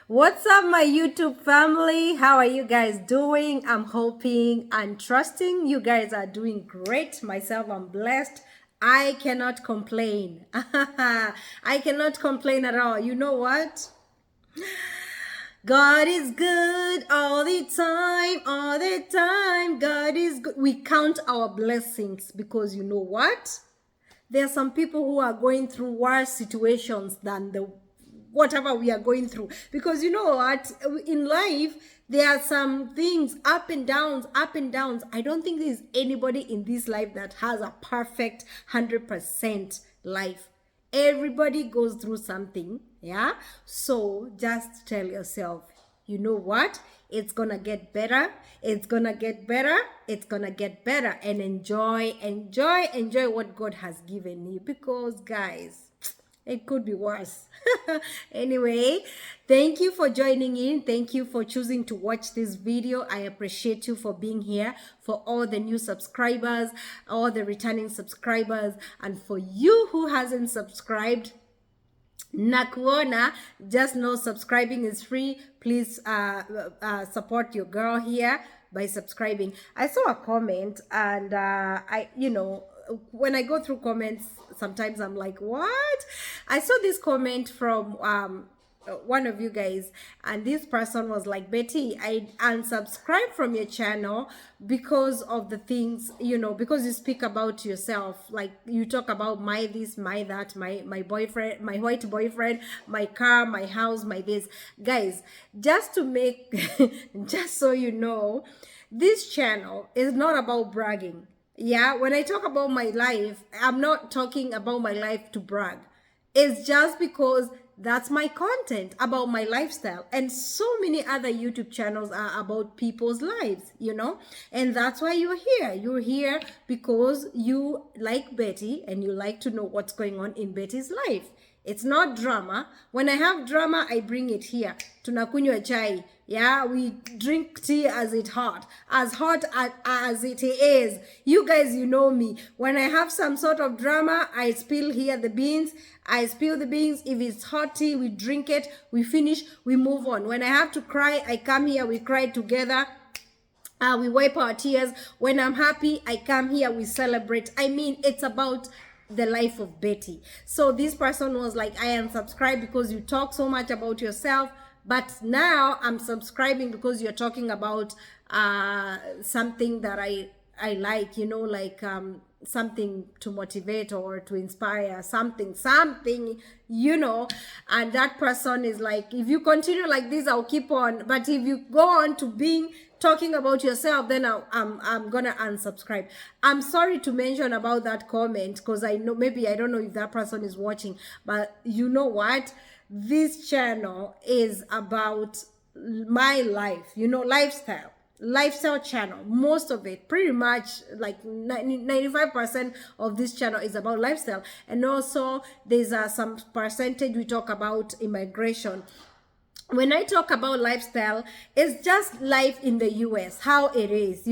What's up, my YouTube family? How are you guys doing? I'm hoping and trusting you guys are doing great. Myself, I'm blessed. I cannot complain. I cannot complain at all. You know what? God is good all the time, all the time. God is good. We count our blessings because you know what? There are some people who are going through worse situations than the whatever we are going through, because you know what, in life there are some things, up and downs, up and downs. I don't think there's anybody in this life that has a perfect 100% life. Everybody goes through something, yeah. So just tell yourself, you know what, it's gonna get better, it's gonna get better, it's gonna get better, and enjoy what God has given you, because guys, it could be worse. Anyway, thank you for joining in. Thank you for choosing to watch this video. I appreciate you for being here, for all the new subscribers, all the returning subscribers, and for you who hasn't subscribed, nakuona, just know subscribing is free. Please support your girl here by subscribing. I saw a comment, and when I go through comments, sometimes I'm like, what? I saw this comment from one of you guys, and this person was like, Betty, I unsubscribed from your channel because of the things, because you speak about yourself, like you talk about my this, my that, my boyfriend, my white boyfriend, my car, my house, my this. Guys, just to make just so you know, this channel is not about bragging. Yeah, when I talk about my life, I'm not talking about my life to brag. It's just because that's my content, about my lifestyle. And so many other YouTube channels are about people's lives, and that's why you're here. You're here because you like Betty and you like to know what's going on in Betty's life. It's not drama. When I have drama, I bring it here. Tunakunywa chai. Yeah, we drink tea as hot as it is. You guys, you know me. When I have some sort of drama, I spill here the beans. I spill the beans. If it's hot tea, we drink it. We finish. We move on. When I have to cry, I come here. We cry together. We wipe our tears. When I'm happy, I come here. We celebrate. I mean, it's about the life of Betty. So this person was like, I unsubscribe because you talk so much about yourself, but now I'm subscribing because you're talking about something that I like, something to motivate or to inspire, something, and that person is like, if you continue like this, I'll keep on. But if you go on to being talking about yourself, then I'm gonna unsubscribe. I'm sorry to mention about that comment, because I know, maybe, I don't know if that person is watching, but you know what, this channel is about my life, lifestyle channel. Most of it, pretty much like 95% of this channel is about lifestyle, and also there's some percentage we talk about immigration. When I talk about lifestyle, it's just life in the US, how it is,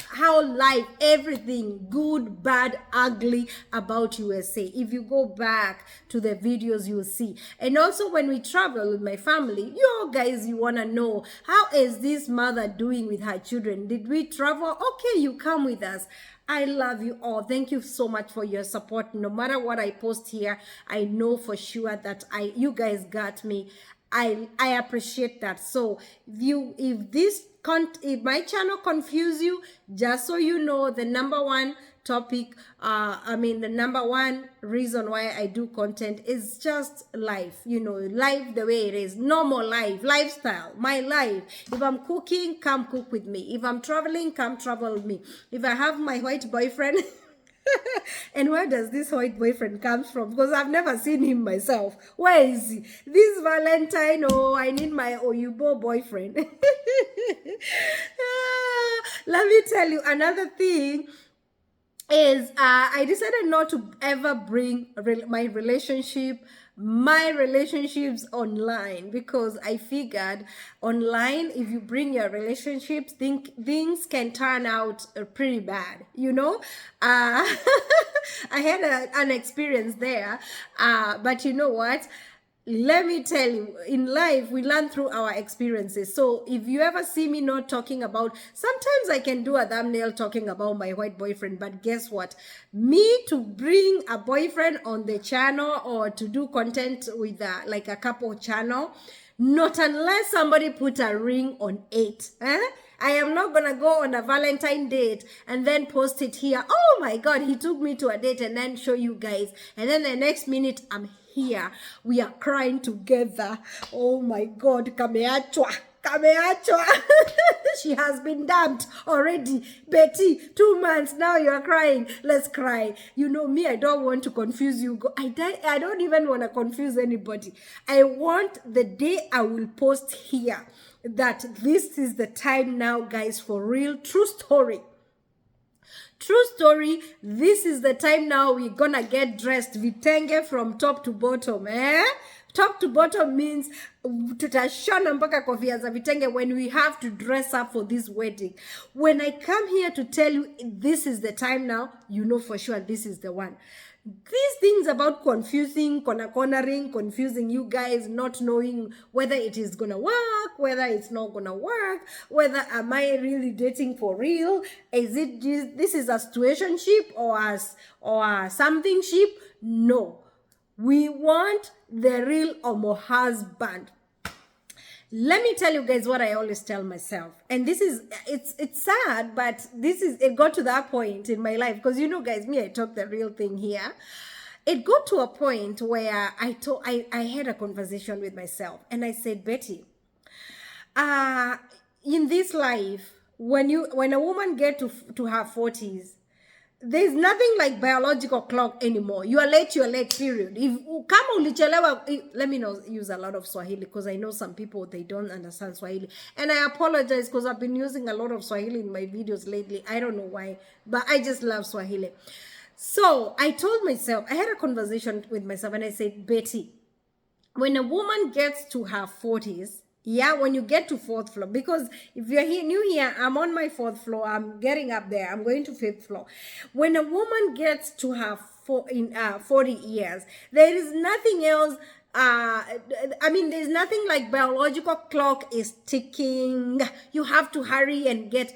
how life, everything, good, bad, ugly about USA. If you go back to the videos, you'll see. And also when we travel with my family, you guys, you want to know, how is this mother doing with her children? Did we travel? Okay, you come with us. I love you all. Thank you so much for your support. No matter what I post here, I know for sure that you guys got me. I appreciate that. So if my channel confuse you, just so you know, the number one topic, the number one reason why I do content is just life, life the way it is, normal life, lifestyle, my life. If I'm cooking, come cook with me. If I'm traveling, come travel with me. If I have my white boyfriend, and where does this white boyfriend come from? Because I've never seen him myself. Where is he? This Valentine, I need my Oyubo boyfriend. Let me tell you another thing is I decided not to ever bring my relationships online, because I figured online, if you bring your relationships, things can turn out pretty bad, I had an experience there, but you know what, let me tell you, in life we learn through our experiences. So if you ever see me not talking about, sometimes I can do a thumbnail talking about my white boyfriend, but guess what, me to bring a boyfriend on the channel or to do content with like a couple channel, not unless somebody put a ring on it. I am not gonna go on a Valentine date and then post it here. Oh my God, he took me to a date, and then show you guys, and then the next minute I'm here, we are crying together. Oh my God, kameachwa. She has been dumped already. Betty, 2 months now, you are crying. Let's cry. You know me, I don't want to confuse you. I don't even want to confuse anybody. I want the day I will post here that this is the time now, guys, for real, true story. True story, this is the time now we're gonna get dressed vitenge from top to bottom. Top to bottom means tutashona mpaka kofia za vitenge when we have to dress up for this wedding. When I come here to tell you this is the time now, you know for sure this is the one. These things about cornering, confusing you guys, not knowing whether it is gonna work, whether it's not gonna work, whether am I really dating for real? Is it this is a situationship or something ship? No, we want the real Omo husband. Let me tell you guys what I always tell myself, and this is it's sad, but it got to that point in my life, because you know guys, me, I talk the real thing here. It got to a point where I had a conversation with myself, and I said, Betty, in this life, when a woman get to her 40s, there's nothing like biological clock anymore. You are late, period. If kama ulichelewa, let me not use a lot of Swahili, because I know some people, they don't understand Swahili. And I apologize, because I've been using a lot of Swahili in my videos lately. I don't know why, but I just love Swahili. So I told myself, I had a conversation with myself, and I said, Betty, when a woman gets to her 40s, yeah, when you get to 4th floor, because if you're new here, I'm on my 4th floor, I'm getting up there, I'm going to 5th floor. When a woman gets to her 40 years, there is nothing else. There's nothing like biological clock is ticking. You have to hurry and get.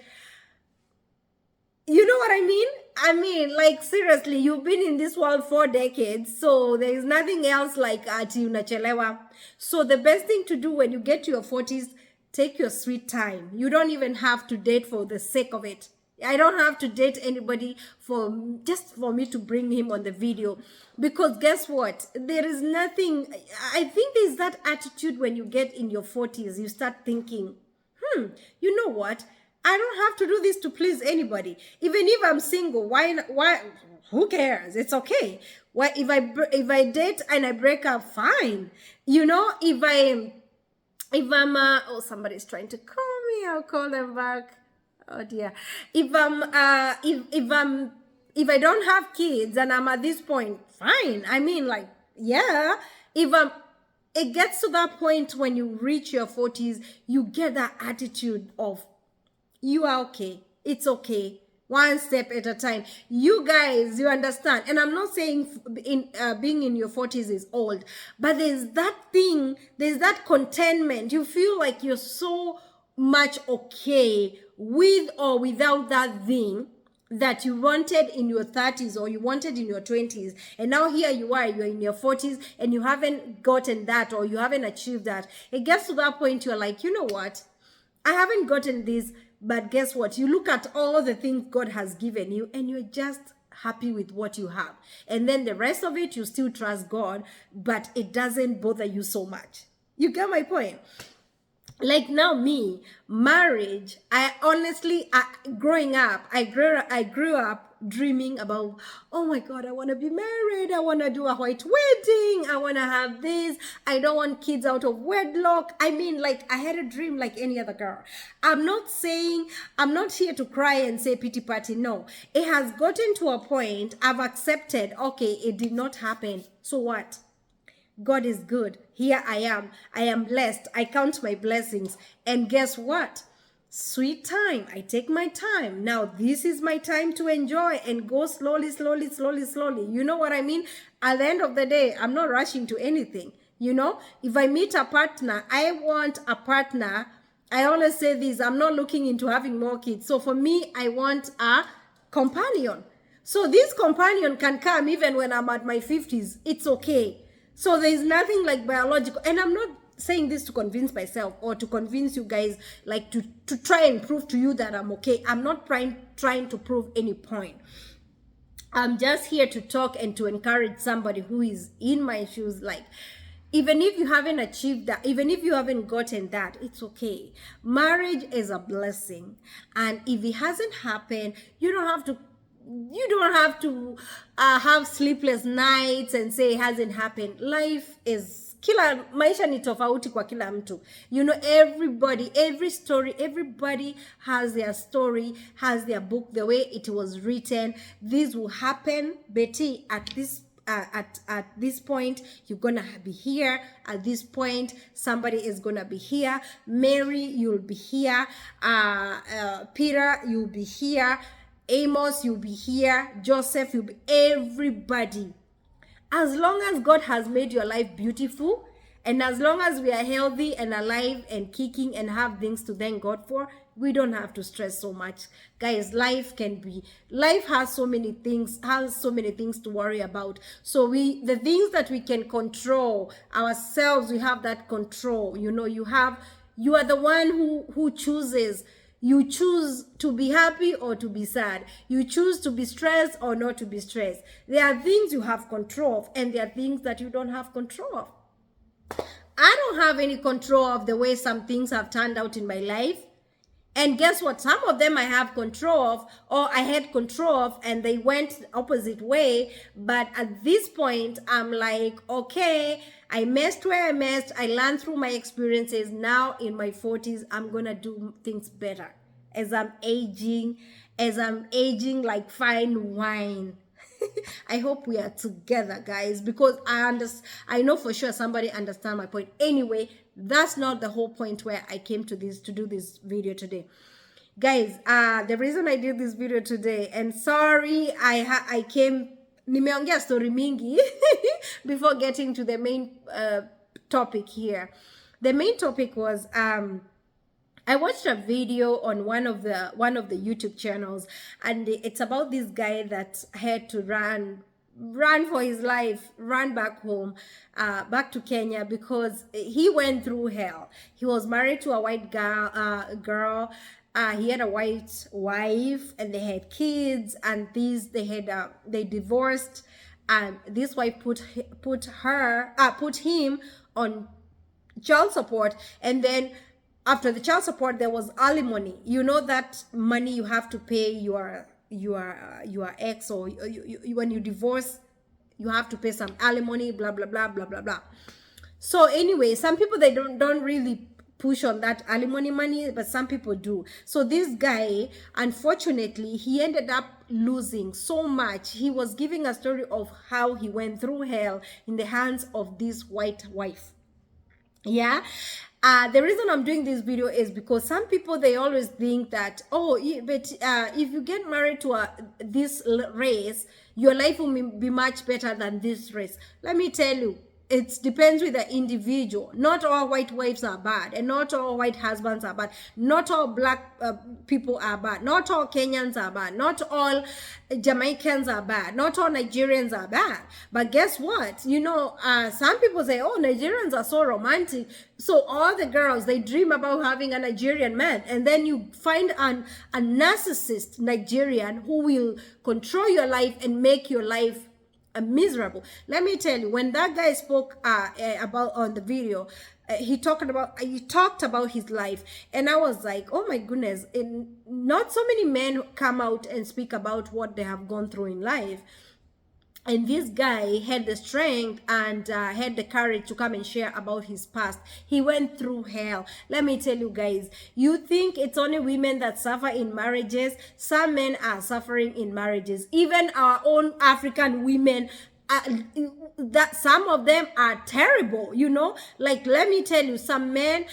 You know what I mean? Like, seriously, you've been in this world 4 decades, so there is nothing else like ati unachelewa. So the best thing to do when you get to your 40s, take your sweet time. You don't even have to date for the sake of it. I don't have to date anybody just for me to bring him on the video, because guess what? There is nothing. I think there's that attitude when you get in your 40s, you start thinking, you know what? I don't have to do this to please anybody. Even if I'm single, why? Who cares? It's okay. Why if I date and I break up, fine. You know, if I'm oh, somebody's trying to call me, I'll call them back. Oh dear. If I don't have kids and I'm at this point, fine. Yeah. It gets to that point when you reach your 40s, you get that attitude of, you are okay. It's okay. One step at a time. You guys, you understand. And I'm not saying being in your 40s is old, but there's that thing, there's that contentment. You feel like you're so much okay with or without that thing that you wanted in your 30s or you wanted in your 20s. And now here you are, you're in your 40s and you haven't gotten that, or you haven't achieved that. It gets to that point, you're like, you know what? I haven't gotten this. But guess what? You look at all the things God has given you and you're just happy with what you have. And then the rest of it, you still trust God, but it doesn't bother you so much. You get my point? Like now me, marriage, growing up, I grew up dreaming about, oh my God, I want to be married. I want to do a white wedding. I want to have this. I don't want kids out of wedlock. Like, I had a dream like any other girl. I'm not here to cry and say pity party. No, it has gotten to a point I've accepted, okay, it did not happen. So what? God is good. Here I am. I am blessed. I count my blessings. And guess what? Sweet time. I take my time. Now, this is my time to enjoy and go slowly, slowly, slowly, slowly. You know what I mean? At the end of the day, I'm not rushing to anything. You know, if I meet a partner, I want a partner. I always say this, I'm not looking into having more kids. So for me, I want a companion. So this companion can come even when I'm at my 50s. It's okay. So there's nothing like biological. And I'm not saying this to convince myself or to convince you guys, like to try and prove to you that I'm okay. I'm not trying to prove any point. I'm just here to talk and to encourage somebody who is in my shoes. Like, even if you haven't achieved that, even if you haven't gotten that, it's okay. Marriage is a blessing. And if it hasn't happened, you don't have to have sleepless nights and say it hasn't happened. Life is kila maisha ni tofauti kwa kila mtu. You know, everybody has their story, has their book, the way it was written. This will happen, Betty, at this point you're gonna be here. At this point somebody is gonna be here. Mary, you'll be here. Peter, you'll be here. Amos, you'll be here. Joseph, you'll be, everybody. As long as God has made your life beautiful, and as long as we are healthy and alive and kicking and have things to thank God for, we don't have to stress so much. Guys, life has so many things, to worry about. So the things that we can control ourselves, we have that control. You know, you are the one who chooses. You choose to be happy or to be sad. You choose to be stressed or not to be stressed. There are things you have control of, and there are things that you don't have control of. I don't have any control of the way some things have turned out in my life. And guess what? Some of them I have control of, or I had control of, and they went the opposite way. But at this point, I'm like, okay, I messed where I messed. I learned through my experiences. Now in my 40s, I'm going to do things better. As I'm aging like fine wine. I hope we are together, guys, because I know for sure somebody understand my point. Anyway, that's not the whole point where I came to do this video today. Guys, the reason I did this video today, and sorry, nimeongea story mingi before getting to the main topic here. The main topic was I watched a video on one of the YouTube channels, and it's about this guy that had to run for his life, run back home, back to Kenya, because he went through hell. He was married to a white girl. He had a white wife, and they had kids, and they divorced, and this wife put him on child support, and then after the child support, there was alimony. You know that money you have to pay your ex, or when you divorce, you have to pay some alimony, blah blah blah blah blah blah. So anyway, some people, they don't really push on that alimony money, but some people do. So this guy, unfortunately, he ended up losing so much. He was giving a story of how he went through hell in the hands of this white wife. Yeah. The reason I'm doing this video is because some people, they always think that, oh, but if you get married to this race, your life will be much better than this race. Let me tell you, it depends with the individual. Not all white wives are bad, and not all white husbands are bad. Not all black people are bad. Not all Kenyans are bad. Not all Jamaicans are bad. Not all Nigerians are bad. But guess what? You know, some people say, oh, Nigerians are so romantic. So all the girls, they dream about having a Nigerian man. And then you find a narcissist Nigerian who will control your life and make your life miserable. Let me tell you, when that guy spoke about on the video, he talked about his life, and I was like, oh my goodness, not so many men come out and speak about what they have gone through in life. And this guy had the strength and had the courage to come and share about his past. He went through hell. Let me tell you guys, you think it's only women that suffer in marriages? Some men are suffering in marriages. Even our own African women, that some of them are terrible, you know. Like, let me tell you, some men,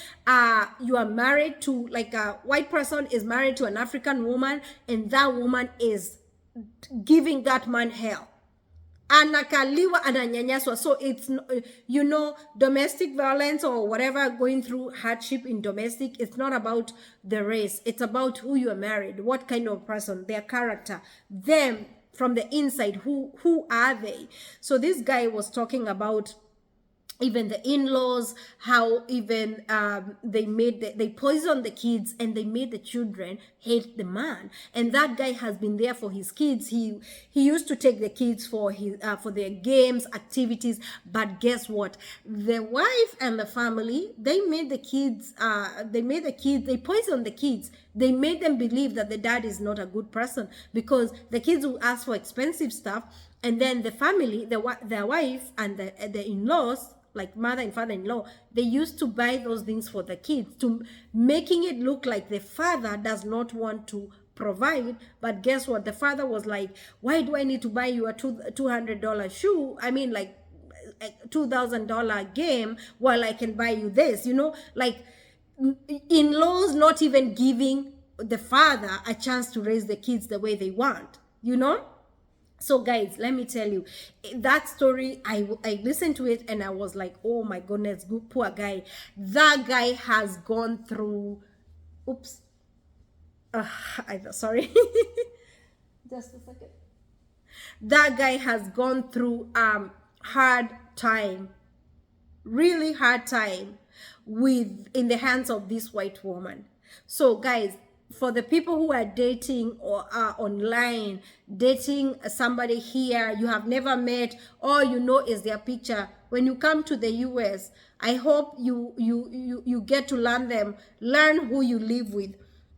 you are married to, like, a white person is married to an African woman, and that woman is giving that man hell. anakaliwa, ananyanyaswa. So it's, you know, domestic violence or whatever, going through hardship in domestic, it's not about the race, it's about who you are married, what kind of person, their character, them from the inside, who are they. So this guy was talking about even the in-laws, how even they poisoned the kids, and they made the children hate the man. And that guy has been there for his kids. He used to take the kids for his for their games, activities. But guess what? The wife and the family, they made the kids they poisoned the kids. They made them believe that the dad is not a good person, because the kids will ask for expensive stuff, and then the family, their wife and the in-laws, like mother and father-in-law, they used to buy those things for the kids, to making it look like the father does not want to provide. But guess what? The father was like, why do I need to buy you a $200 shoe? I mean, like a $2,000 game, while I can buy you this, you know, like in-laws not even giving the father a chance to raise the kids the way they want, you know. So guys, let me tell you, that story, I listened to it and I was like, oh my goodness, good, poor guy. That guy has gone through, oops, I'm sorry, just a second. That guy has gone through hard time, really hard time, in the hands of this white woman. So guys, for the people who are dating or are online, dating somebody here you have never met, all you know is their picture, when you come to the US, I hope you get to learn who you live with.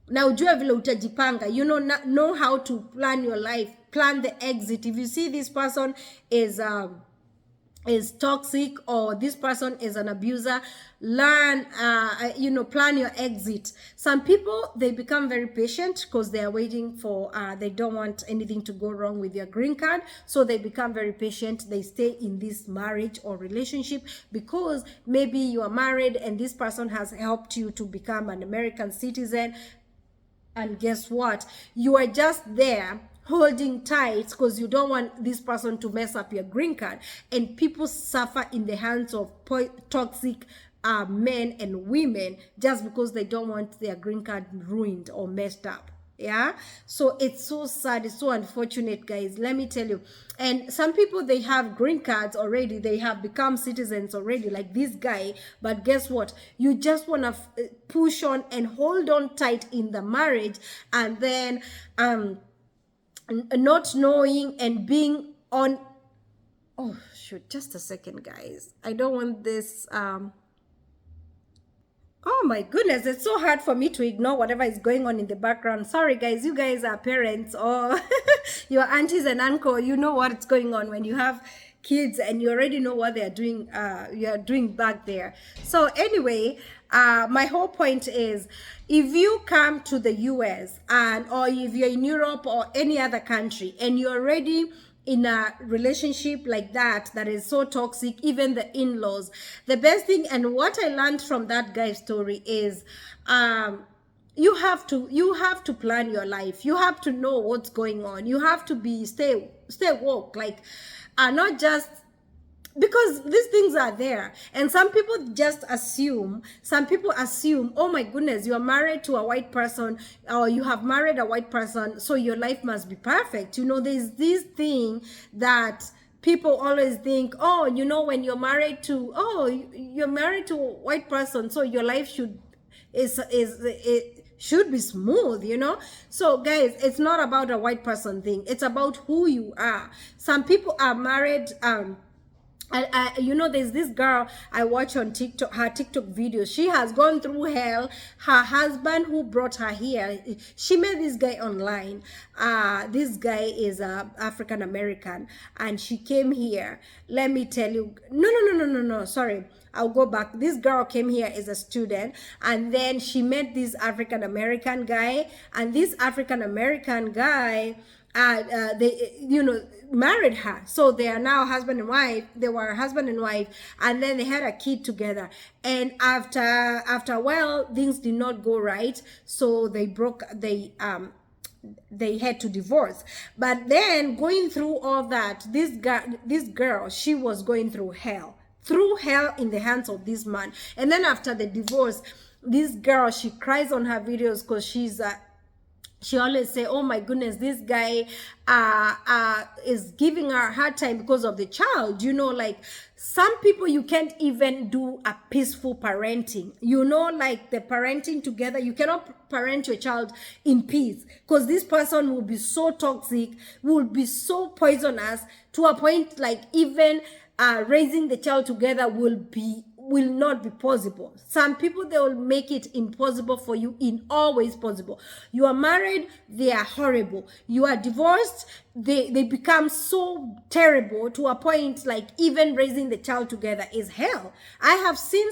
Now ujue vile utajipanga, you know how to plan your life, plan the exit. If you see this person is toxic, or this person is an abuser, learn, plan your exit. Some people, they become very patient because they are waiting for, they don't want anything to go wrong with their green card. So they become very patient. They stay in this marriage or relationship because maybe you are married and this person has helped you to become an American citizen. And guess what? You are just there holding tight because you don't want this person to mess up your green card. And people suffer in the hands of toxic men and women just because they don't want their green card ruined or messed up. Yeah, so it's so sad, it's so unfortunate, guys, let me tell you. And some people, they have green cards already, they have become citizens already, like this guy. But guess what? You just want to push on and hold on tight in the marriage, and then not knowing and being on, oh shoot, just a second, guys, I don't want this oh my goodness, it's so hard for me to ignore whatever is going on in the background. Sorry guys, you guys are parents or your aunties and uncle, you know what's going on when you have kids and you already know what they're doing, you're doing back there. So anyway, my whole point is, if you come to the US or if you're in Europe or any other country and you're already in a relationship like that is so toxic, even the in-laws, the best thing, and what I learned from that guy's story is you have to plan your life. You have to know what's going on. You have to stay woke, like not just because these things are there. And some people just assume, oh my goodness, you are married to a white person, or you have married a white person, so your life must be perfect. You know, there's this thing that people always think, oh, you know, when you're married to, you're married to a white person, so your life should be smooth, you know. So guys, it's not about a white person thing, it's about who you are. Some people are married, you know, there's this girl I watch on TikTok, her TikTok videos. She has gone through hell. Her husband who brought her here, she met this guy online. This guy is African American, and she came here. Let me tell you, no, sorry, I'll go back. This girl came here as a student, and then she met this African American guy, and this African American guy, they, you know, married her. So they are now husband and wife. They were husband and wife, and then they had a kid together. And after a while, things did not go right, so they broke. they had to divorce. But then going through all that, this girl, she was going through hell in the hands of this man. And then after the divorce, this girl, she cries on her videos because she always say, oh my goodness, this guy is giving her a hard time because of the child. You know, like some people, you can't even do a peaceful parenting, you know, like the parenting together. You cannot parent your child in peace because this person will be so toxic, will be so poisonous, to a point like even raising the child together will not be possible. Some people, they will make it impossible for you in all ways possible. You are married, they are horrible. You are divorced, they become so terrible, to a point like even raising the child together is hell. I have seen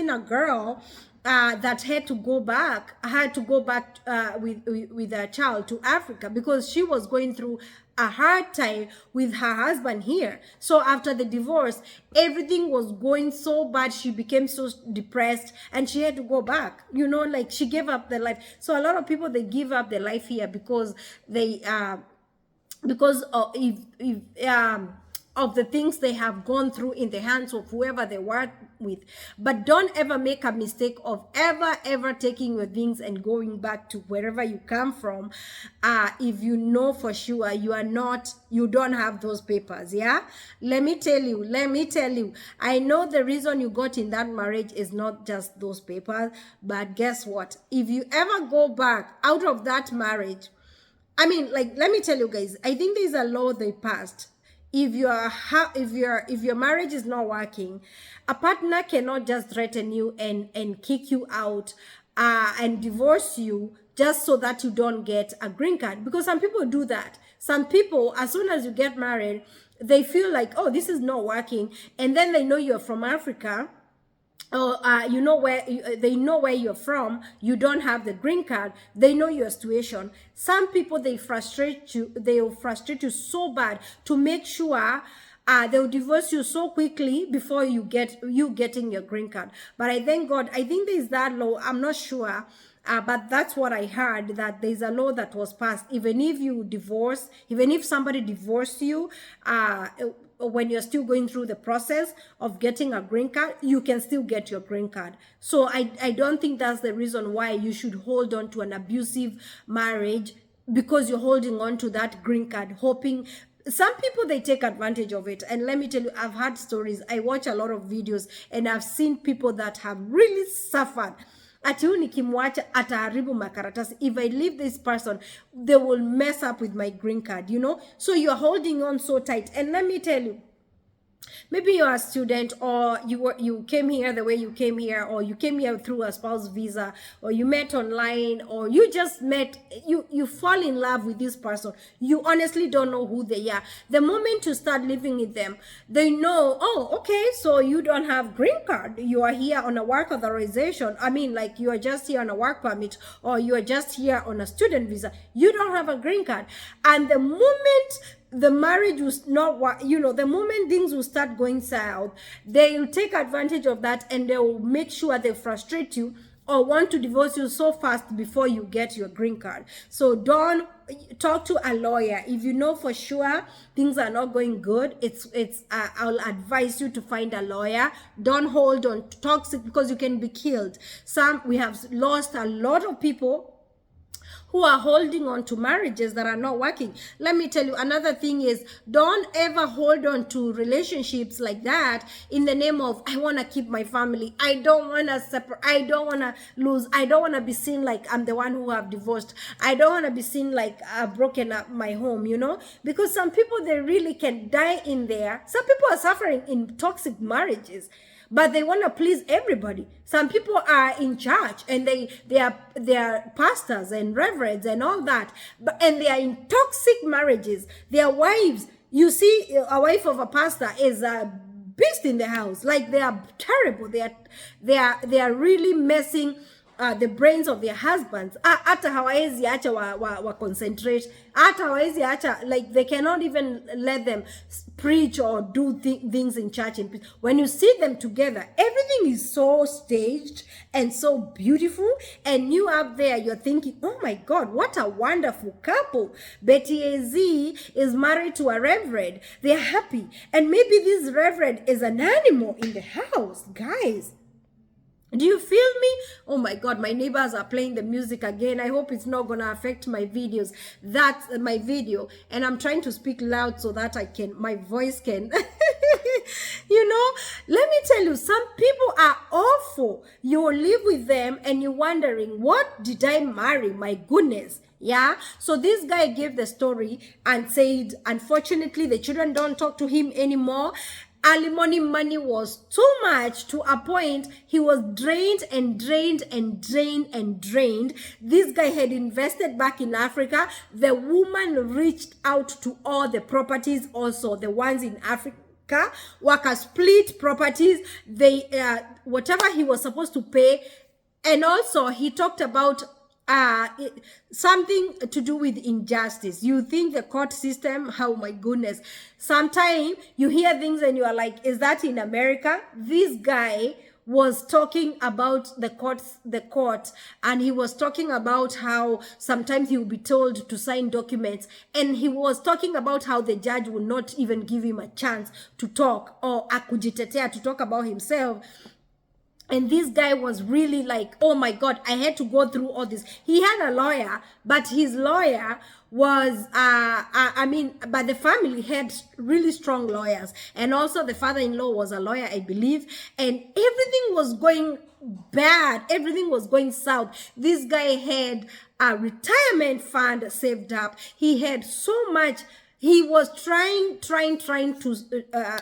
a girl that had to go back with her child to Africa because she was going through a hard time with her husband here. So after the divorce, everything was going so bad. She became so depressed and she had to go back. You know, like she gave up their life. So a lot of people, they give up their life here because they of the things they have gone through in the hands of whoever they work with. But don't ever make a mistake of ever taking your things and going back to wherever you come from if you know for sure you don't have those papers. Yeah, let me tell you, I know the reason you got in that marriage is not just those papers, but guess what, if you ever go back out of that marriage, I mean, like, let me tell you guys, I think there's a law they passed. If your marriage is not working, a partner cannot just threaten you and kick you out and divorce you just so that you don't get a green card. Because some people do that. Some people, as soon as you get married, they feel like, oh, this is not working, and then they know you're from Africa. Or you know where they know where you're from, you don't have the green card, they know your situation. Some people, they'll frustrate you so bad to make sure they'll divorce you so quickly before you getting your green card. But I thank God, I think there's that law, I'm not sure, but that's what I heard, that there's a law that was passed. Even if somebody divorced you, when you're still going through the process of getting a green card, you can still get your green card. So I don't think that's the reason why you should hold on to an abusive marriage, because you're holding on to that green card, hoping. Some people, they take advantage of it. And let me tell you, I've had stories. I watch a lot of videos and I've seen people that have really suffered. Ati huyu nikimwacha ataharibu makaratasi. If I leave this person, they will mess up with my green card, you know? So you're holding on so tight. And let me tell you, maybe you're a student, or you came here the way you came here, or you came here through a spouse visa, or you met online, or you just met, you fall in love with this person. You honestly don't know who they are. The moment you start living with them, they know, oh, okay, so you don't have green card. You are here on a work authorization. I mean, like, you are just here on a work permit, or you are just here on a student visa. You don't have a green card. And the moment the marriage was not, you know, the moment things will start going south, they'll take advantage of that, and they'll make sure they frustrate you or want to divorce you so fast before you get your green card. So don't talk to a lawyer. If you know for sure things are not going good, I'll advise you to find a lawyer. Don't hold on to toxic, because you can be killed. We have lost a lot of people who are holding on to marriages that are not working. Let me tell you, another thing is, don't ever hold on to relationships like that in the name of, I want to keep my family. I don't want to separate. I don't want to lose. I don't want to be seen like I'm the one who have divorced. I don't want to be seen like I've broken up my home, you know, because some people, they really can die in there. Some people are suffering in toxic marriages, but they want to please everybody. Some people are in church and they are pastors and reverends and all that, and they are in toxic marriages. Their wives, you see, a wife of a pastor is a beast in the house. Like, they are terrible. They are really messing the brains of their husbands. Hata hawawezi acha wa concentrate, hata hawawezi acha, like they cannot even let them preach or do things in church in peace. When you see them together, everything is so staged and so beautiful, and you up there, you're thinking, oh my God, what a wonderful couple. Betty AZ is married to a reverend. They're happy, and maybe this reverend is an animal in the house, guys. Do you feel me? Oh my God, my neighbors are playing the music again. I hope it's not gonna affect my videos. That's my video, and I'm trying to speak loud so that my voice can you know, let me tell you, some people are awful. You live with them and you're wondering, what did I marry? My goodness. Yeah, so this guy gave the story and said, unfortunately, the children don't talk to him anymore. Alimony money was too much, to a point he was drained and drained and drained and drained. This guy had invested back in Africa. The woman reached out to all the properties, also the ones in Africa. Waka split properties. They whatever he was supposed to pay, and also he talked about something to do with injustice. You think the court system, oh my goodness, sometimes you hear things and you are like, is that in America? This guy was talking about the court, and he was talking about how sometimes he will be told to sign documents, and he was talking about how the judge will not even give him a chance to talk, or akujitetea, to talk about himself. And this guy was really like, oh my God, I had to go through all this. He had a lawyer, but his lawyer was, but the family had really strong lawyers. And also the father-in-law was a lawyer, I believe. And everything was going bad. Everything was going south. This guy had a retirement fund saved up. He had so much. He was trying to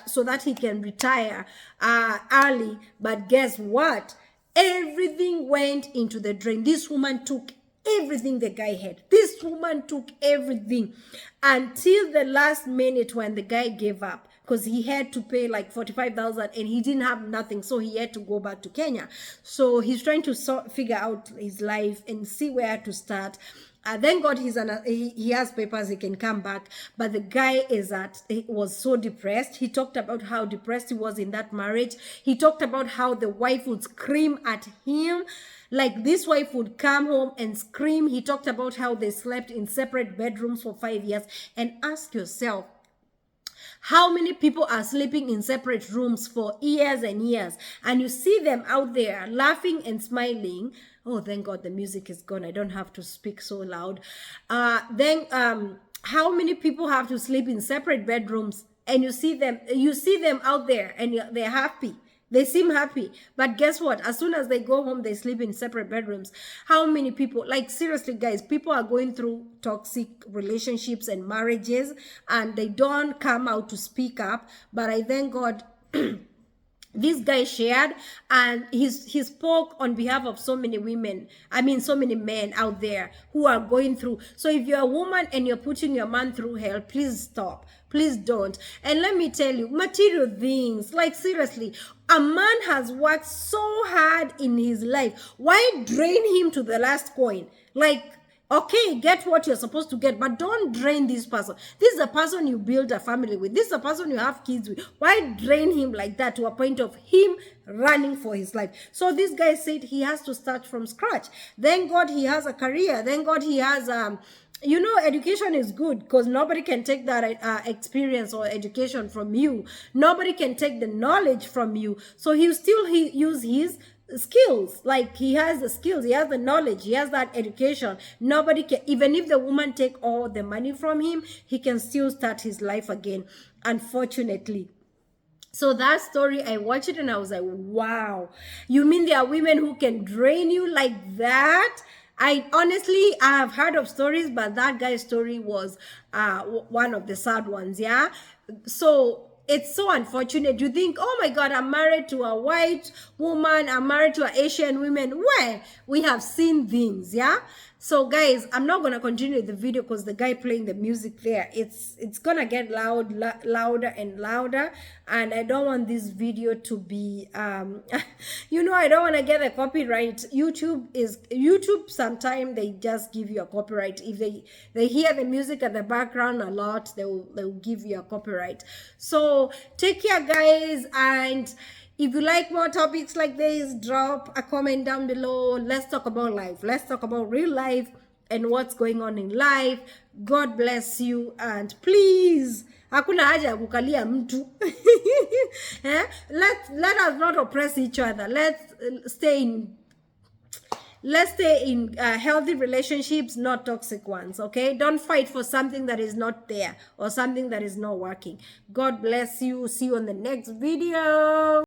so that he can retire early, but guess what? Everything went into the drain. This woman took everything the guy had. This woman took everything until the last minute when the guy gave up, because he had to pay like 45,000 and he didn't have nothing, so he had to go back to Kenya. So he's trying to figure out his life and see where to start. Thank God he has papers, he can come back. But the guy he was so depressed. He talked about how depressed he was in that marriage. He talked about how the wife would scream at him. Like, this wife would come home and scream. He talked about how they slept in separate bedrooms for 5 years. And ask yourself, how many people are sleeping in separate rooms for years and years, and you see them out there laughing and smiling? Oh, thank God the music is gone. I don't have to speak so loud. How many people have to sleep in separate bedrooms, and you see them out there and they're happy. They seem happy, but guess what? As soon as they go home, they sleep in separate bedrooms. How many people, like, seriously, guys, people are going through toxic relationships and marriages, and they don't come out to speak up. But I thank God this guy shared, and he spoke on behalf of so many women, so many men out there who are going through. So if you're a woman and you're putting your man through hell, please stop. Please don't. And let me tell you, material things, like, seriously, a man has worked so hard in his life. Why drain him to the last coin? Like, okay, get what you're supposed to get, but don't drain this person. This is a person you build a family with. This is a person you have kids with. Why drain him like that to a point of him running for his life? So this guy said he has to start from scratch. Thank God he has a career. Thank God he has education is good, because nobody can take that experience or education from you. Nobody can take the knowledge from you. So he use his skills. Like, he has the skills, he has the knowledge, he has that education. Nobody can, even if the woman take all the money from him, he can still start his life again, unfortunately. So that story, I watched it and I was like, wow, you mean there are women who can drain you like that? I have heard of stories, but that guy's story was one of the sad ones. Yeah. So it's so unfortunate. You think, oh my God, I'm married to a white women are married to Asian women. Where we have seen things, yeah. So guys, I'm not gonna continue the video because the guy playing the music there, it's gonna get louder and louder, and I don't want this video to be you know, I don't want to get a copyright. YouTube sometimes they just give you a copyright. If they hear the music at the background a lot, they'll give you a copyright. So take care guys, and if you like more topics like this, drop a comment down below. Let's talk about life. Let's talk about real life and what's going on in life. God bless you, and please, hakuna haja ya kukalia mtu. Let us not oppress each other. Let's stay in healthy relationships, not toxic ones, okay? Don't fight for something that is not there or something that is not working. God bless you. See you on the next video.